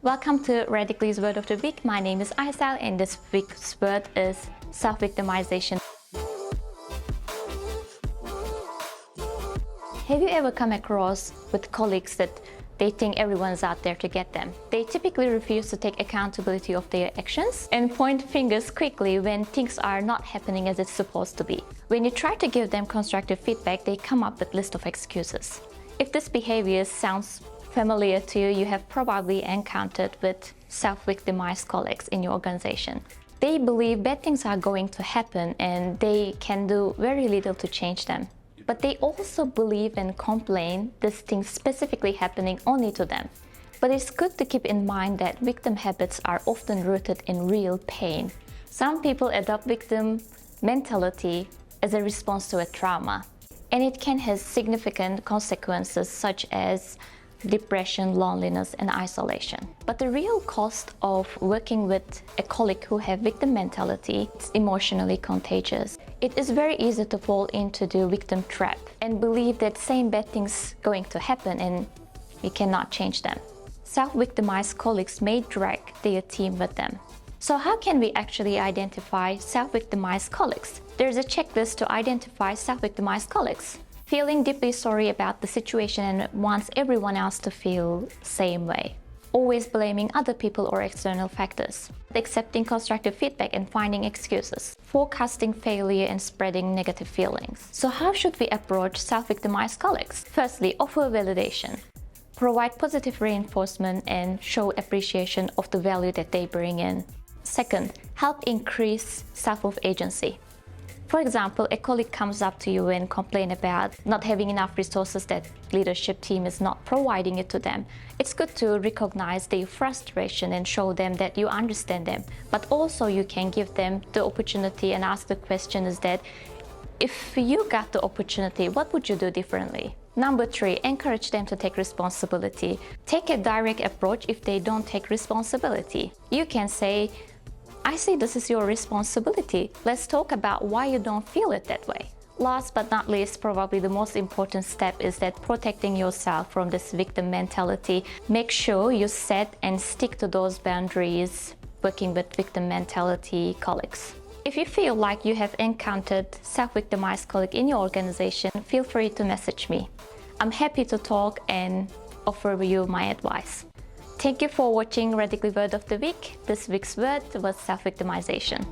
Welcome to Radically's Word of the Week. My name is Aysel and this week's word is self-victimization. Have you ever come across with colleagues that they think everyone's out there to get them? They typically refuse to take accountability of their actions and point fingers quickly when things are not happening as it's supposed to be. When you try to give them constructive feedback, they come up with a list of excuses. If this behavior sounds familiar to you, you have probably encountered with self-victimized colleagues in your organization. They believe bad things are going to happen and they can do very little to change them. But they also believe and complain this thing specifically happening only to them. But it's good to keep in mind that victim habits are often rooted in real pain. Some people adopt victim mentality as a response to a trauma, and it can have significant consequences such as depression, loneliness, and isolation. But the real cost of working with a colleague who have victim mentality is emotionally contagious. It is very easy to fall into the victim trap and believe that same bad things going to happen and we cannot change them. Self-victimized colleagues may drag their team with them. So how can we actually identify self-victimized colleagues? There's a checklist to identify self-victimized colleagues. Feeling deeply sorry about the situation and wants everyone else to feel the same way. Always blaming other people or external factors. Accepting constructive feedback and finding excuses. Forecasting failure and spreading negative feelings. So how should we approach self-victimized colleagues? Firstly, offer validation. Provide positive reinforcement and show appreciation of the value that they bring in. Second, help increase self-agency. For example, a colleague comes up to you and complains about not having enough resources that leadership team is not providing it to them. It's good to recognize their frustration and show them that you understand them. But also you can give them the opportunity and ask the question is that if you got the opportunity, what would you do differently? Number 3, encourage them to take responsibility. Take a direct approach if they don't take responsibility. You can say, I say this is your responsibility. Let's talk about why you don't feel it that way. Last but not least, probably the most important step is that protecting yourself from this victim mentality. Make sure you set and stick to those boundaries working with victim mentality colleagues. If you feel like you have encountered self-victimized colleague in your organization, feel free to message me. I'm happy to talk and offer you my advice. Thank you for watching Radically Word of the Week. This week's word was self-victimization.